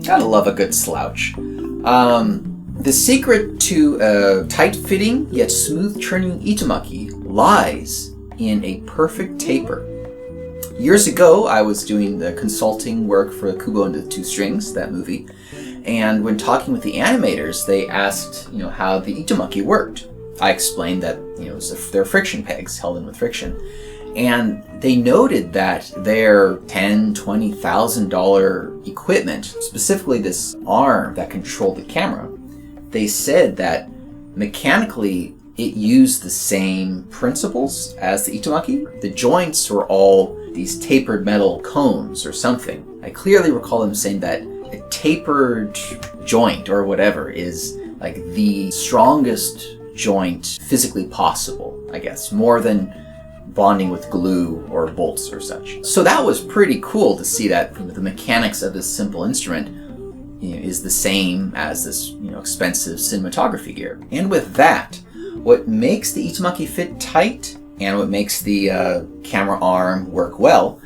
Gotta love a good slouch. The secret to a tight-fitting yet smooth-turning Itomaki lies in a perfect taper. Years ago, I was doing the consulting work for Kubo and the Two Strings, that movie, and when talking with the animators, they asked, how the Itomaki worked. I explained that, they're friction pegs held in with friction, and they noted that their $10,000, $20,000 equipment, specifically this arm that controlled the camera, they said that mechanically it used the same principles as the Itomaki. The joints were all these tapered metal cones or something. I clearly recall them saying that a tapered joint or whatever is like the strongest joint physically possible, I guess, more than bonding with glue or bolts or such. So that was pretty cool to see that the mechanics of this simple instrument is the same as this expensive cinematography gear. And with that, what makes the Itomaki fit tight and what makes the camera arm work well,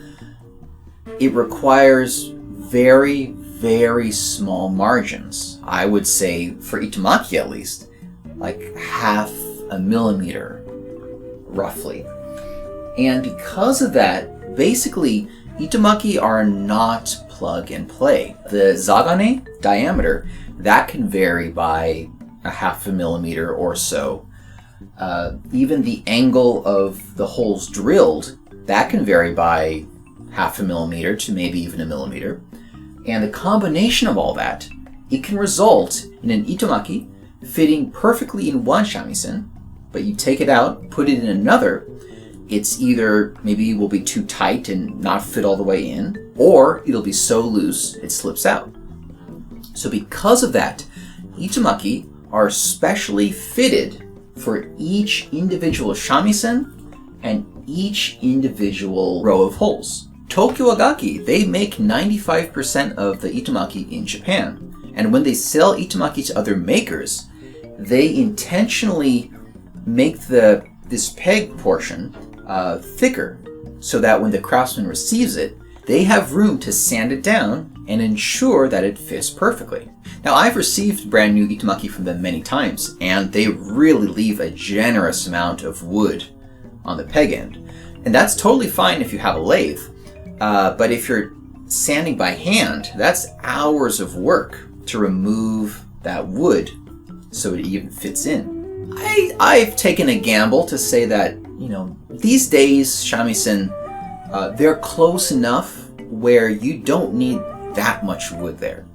it requires very, very small margins. I would say, for Itomaki at least, like 0.5 millimeter, roughly. And because of that, basically, Itomaki are not plug and play. The zagane diameter, that can vary by 0.5 millimeter or so. Even the angle of the holes drilled, that can vary by 0.5 millimeter to maybe even 1 millimeter. And the combination of all that, it can result in an Itomaki fitting perfectly in one shamisen, but you take it out, put it in another, it's either maybe will be too tight and not fit all the way in, or it'll be so loose it slips out. So because of that, Itomaki are specially fitted for each individual shamisen and each individual row of holes. Tokyo Agaki, they make 95% of the Itomaki in Japan. And when they sell Itomaki to other makers, they intentionally make this peg portion thicker so that when the craftsman receives it, they have room to sand it down and ensure that it fits perfectly. Now, I've received brand new Itomaki from them many times, and they really leave a generous amount of wood on the peg end. And that's totally fine if you have a lathe, but if you're sanding by hand, that's hours of work to remove that wood so it even fits in. I've taken a gamble to say that, these days, shamisen, they're close enough where you don't need that much wood there.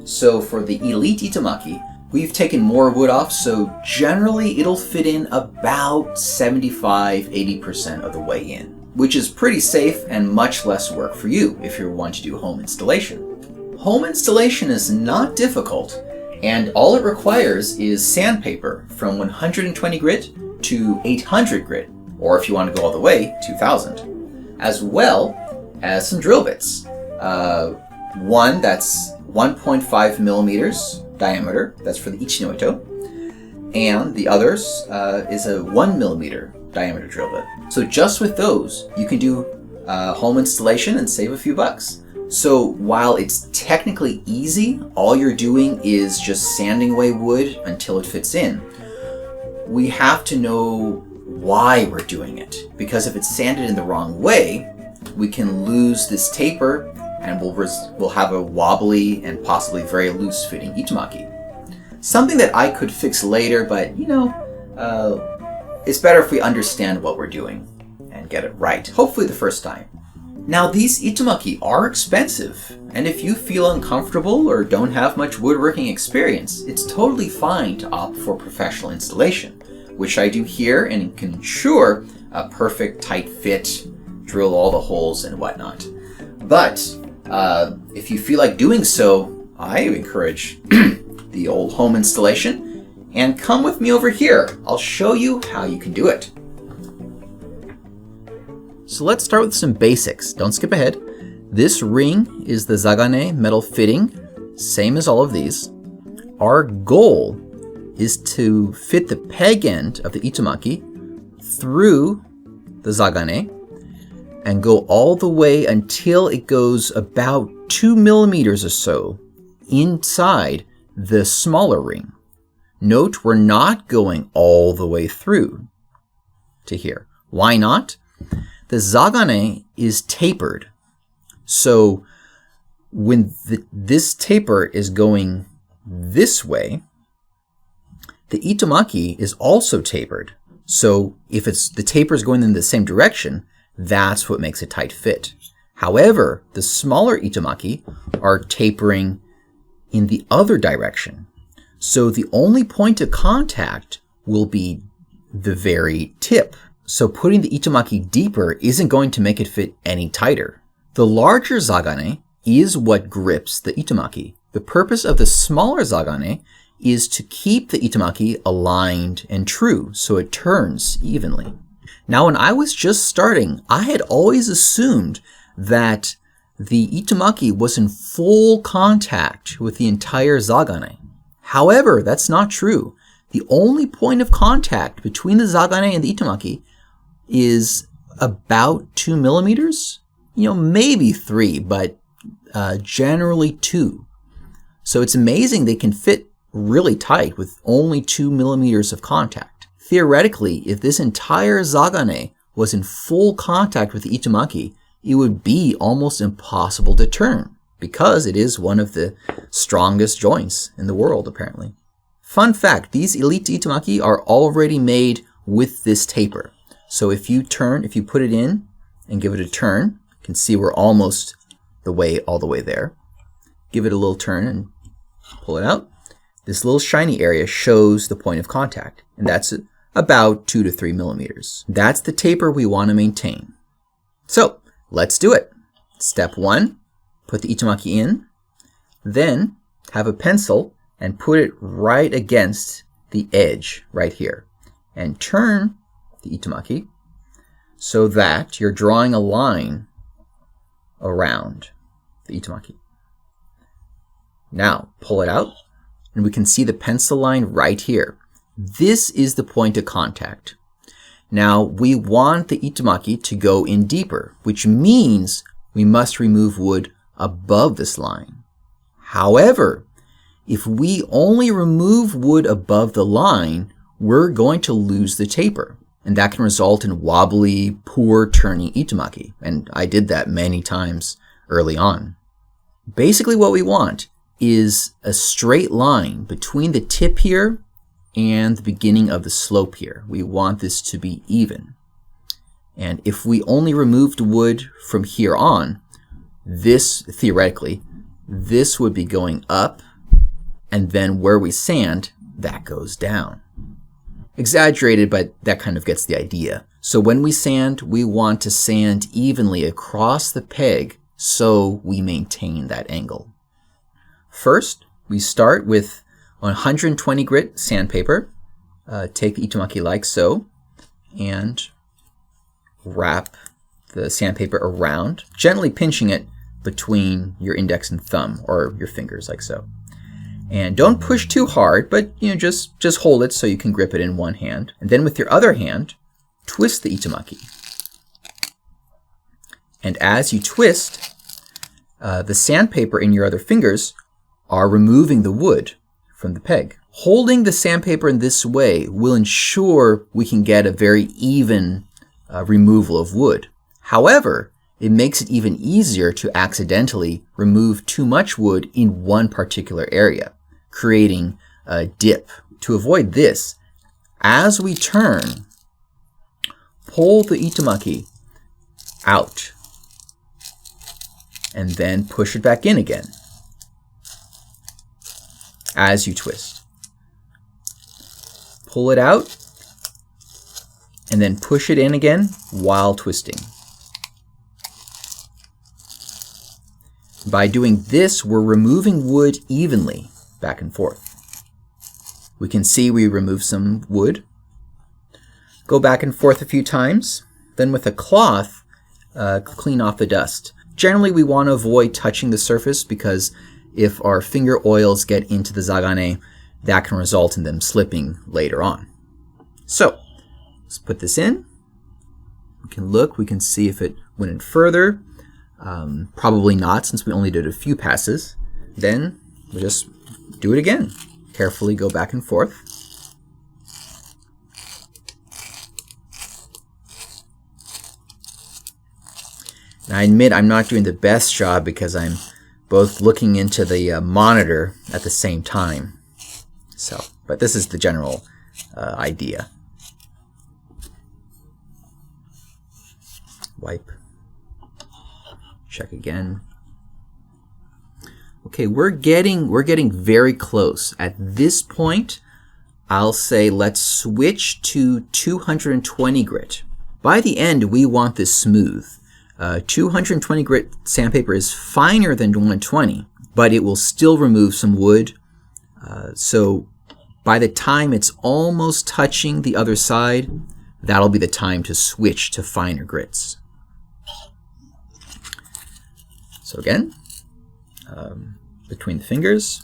So for the elite Itomaki, we've taken more wood off, so generally it'll fit in about 75-80% of the way in, which is pretty safe and much less work for you if you want to do home installation. Home installation is not difficult, and all it requires is sandpaper from 120 grit to 800 grit, or if you want to go all the way, 2000, as well as some drill bits. One that's 1.5 millimeters diameter, that's for the Ichinoito, and the others is a 1 millimeter diameter drill bit. So just with those, you can do home installation and save a few bucks. So while it's technically easy, all you're doing is just sanding away wood until it fits in. We have to know why we're doing it, because if it's sanded in the wrong way, we can lose this taper and we'll have a wobbly and possibly very loose fitting Itomaki. Something that I could fix later, but it's better if we understand what we're doing and get it right, hopefully the first time. Now, these Itomaki are expensive, and if you feel uncomfortable or don't have much woodworking experience, it's totally fine to opt for professional installation, which I do here and can ensure a perfect tight fit, drill all the holes and whatnot. But if you feel like doing so, I encourage the old home installation, and come with me over here. I'll show you how you can do it. So let's start with some basics. Don't skip ahead. This ring is the zagane metal fitting, same as all of these. Our goal is to fit the peg end of the Itomaki through the zagane and go all the way until it goes about 2 millimeters or so inside the smaller ring. Note we're not going all the way through to here. Why not? The zagane is tapered. So when this taper is going this way, the itomaki is also tapered. So if the taper is going in the same direction, that's what makes a tight fit. However, the smaller itomaki are tapering in the other direction. So the only point of contact will be the very tip. So putting the itomaki deeper isn't going to make it fit any tighter. The larger zagane is what grips the itomaki. The purpose of the smaller zagane is to keep the itomaki aligned and true so it turns evenly. Now, when I was just starting, I had always assumed that the itomaki was in full contact with the entire zagane. However, that's not true. The only point of contact between the zagane and the itomaki is about 2 millimeters. Maybe 3, but generally 2. So it's amazing they can fit really tight with only 2 millimeters of contact. Theoretically, if this entire zagane was in full contact with the itomaki, it would be almost impossible to turn because it is one of the strongest joints in the world, apparently. Fun fact, these elite itomaki are already made with this taper. So if you put it in and give it a turn, you can see we're almost all the way there. Give it a little turn and pull it out. This little shiny area shows the point of contact, and that's about 2 to 3 millimeters. That's the taper we want to maintain. So let's do it. Step 1, put the itomaki in, then have a pencil and put it right against the edge right here, and turn the itomaki so that you're drawing a line around the itomaki. Now pull it out, and we can see the pencil line right here. This is the point of contact. Now we want the itomaki to go in deeper, which means we must remove wood above this line. However, if we only remove wood above the line, we're going to lose the taper, and that can result in wobbly, poor turning itomaki, and I did that many times early on. Basically what we want is a straight line between the tip here and the beginning of the slope here. We want this to be even. And if we only removed wood from here on, theoretically, this would be going up, and then where we sand, that goes down. Exaggerated, but that kind of gets the idea. So when we sand, we want to sand evenly across the peg so we maintain that angle. First, we start with 120 grit sandpaper. Take the itomaki like so, and wrap the sandpaper around, gently pinching it between your index and thumb, or your fingers like so. And don't push too hard, but just hold it so you can grip it in one hand. And then with your other hand, twist the itomaki. And as you twist, the sandpaper in your other fingers are removing the wood from the peg. Holding the sandpaper in this way will ensure we can get a very even removal of wood. However, it makes it even easier to accidentally remove too much wood in one particular area, creating a dip. To avoid this, as we turn, pull the itomaki out and then push it back in again as you twist. Pull it out and then push it in again while twisting. By doing this, we're removing wood evenly back and forth. We can see we remove some wood. Go back and forth a few times. Then with a cloth, clean off the dust. Generally, we want to avoid touching the surface because if our finger oils get into the zagane, that can result in them slipping later on. So, let's put this in. We can look, we can see if it went in further. Probably not, since we only did a few passes. Then we'll just do it again. Carefully go back and forth. And I admit I'm not doing the best job because I'm both looking into the monitor at the same time. So, but this is the general idea. Wipe. Check again. Okay, we're getting very close. At this point, I'll say let's switch to 220 grit. By the end, we want this smooth. 220 grit sandpaper is finer than 120, but it will still remove some wood. So by the time it's almost touching the other side, that'll be the time to switch to finer grits. So again, between the fingers.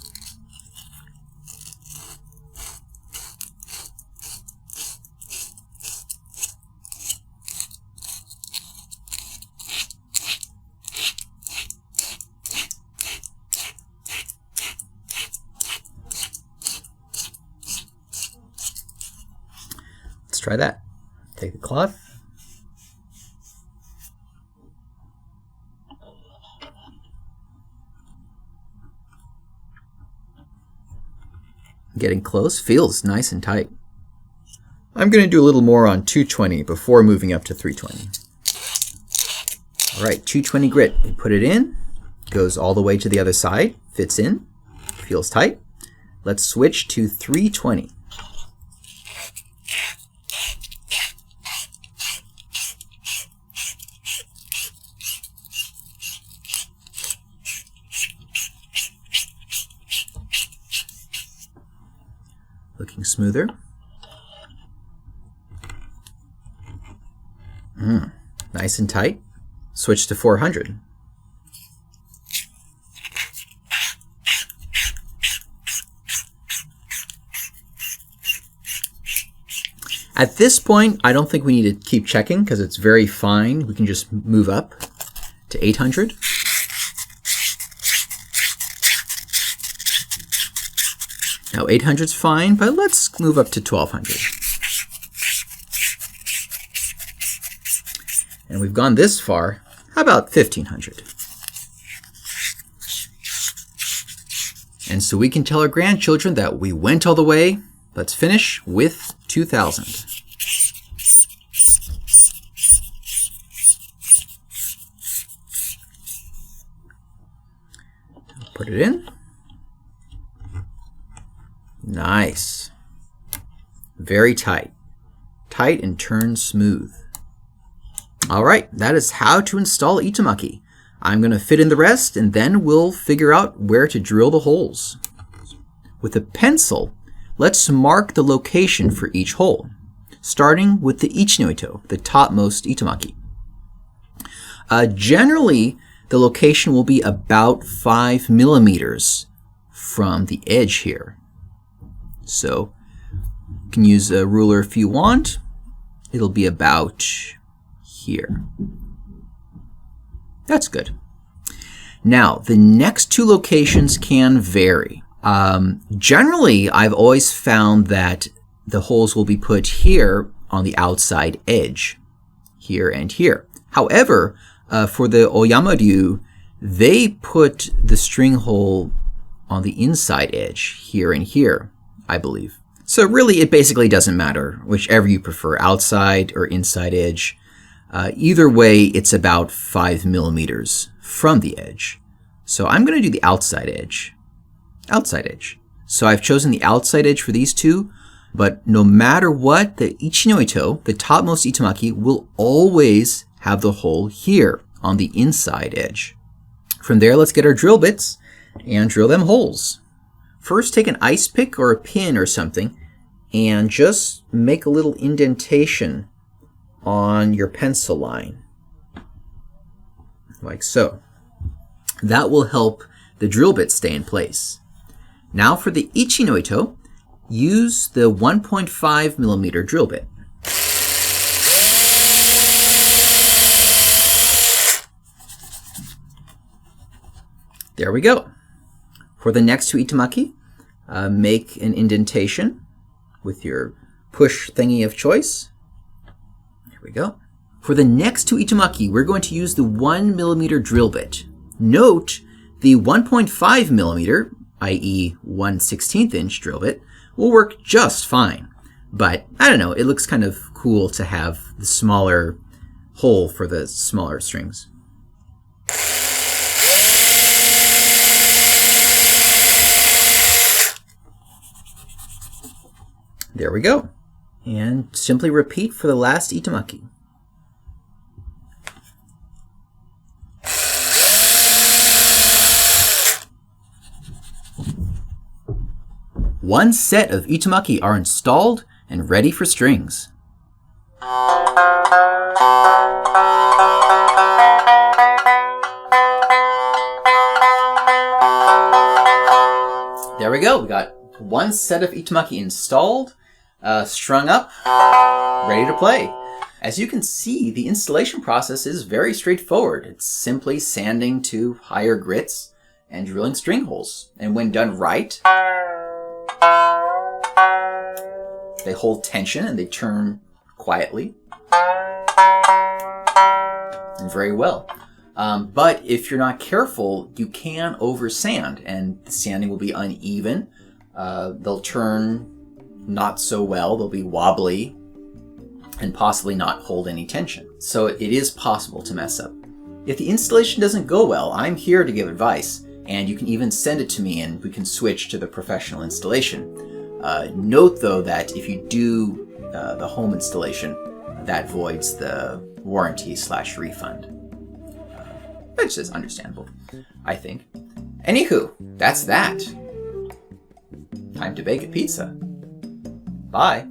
Let's try that. Take the cloth. Getting close, feels nice and tight. I'm going to do a little more on 220 before moving up to 320. All right, 220 grit. We put it in, goes all the way to the other side, fits in, feels tight. Let's switch to 320. Looking smoother. Nice and tight. Switch to 400. At this point, I don't think we need to keep checking because it's very fine. We can just move up to 800. Now 800 is fine, but let's move up to 1200. And we've gone this far. How about 1500? And so we can tell our grandchildren that we went all the way. Let's finish with 2000. Put it in. Nice. Very tight. Tight and turn smooth. All right, that is how to install Itomaki. I'm going to fit in the rest and then we'll figure out where to drill the holes. With a pencil, let's mark the location for each hole, starting with the Ichinoito, the topmost Itomaki. Generally, the location will be about 5 millimeters from the edge here. So you can use a ruler if you want. It'll be about here. That's good. Now, the next two locations can vary. Generally, I've always found that the holes will be put here on the outside edge, here and here. However, for the Oyama-ryu, they put the string hole on the inside edge, here and here, I believe. So really, it basically doesn't matter, whichever you prefer, outside or inside edge. Either way, it's about 5 millimeters from the edge. So I'm going to do the outside edge. Outside edge. So I've chosen the outside edge for these two, but no matter what, the Ichinoito, the topmost Itomaki, will always have the hole here on the inside edge. From there, let's get our drill bits and drill them holes. First, take an ice pick or a pin or something and just make a little indentation on your pencil line, like so. That will help the drill bit stay in place. Now for the Ichinoito, use the 1.5 millimeter drill bit. There we go. For the next two Itomaki, make an indentation with your push thingy of choice. There we go. For the next two Itomaki, we're going to use the 1mm drill bit. Note, the 1.5mm, i.e. 1/16 inch drill bit, will work just fine. But, I don't know, it looks kind of cool to have the smaller hole for the smaller strings. There we go. And simply repeat for the last Itomaki. One set of Itomaki are installed and ready for strings. There we go. We got one set of Itomaki installed, strung up, ready to play. As you can see, the installation process is very straightforward. It's simply sanding to higher grits and drilling string holes. And when done right, they hold tension and they turn quietly and very well. But if you're not careful, you can over sand and the sanding will be uneven. They'll turn not so well, they'll be wobbly and possibly not hold any tension. So it is possible to mess up. If the installation doesn't go well, I'm here to give advice, and you can even send it to me and we can switch to the professional installation. Note though that if you do the home installation, that voids the warranty/refund. Which is understandable, I think. Anywho, that's that. Time to bake a pizza. Bye.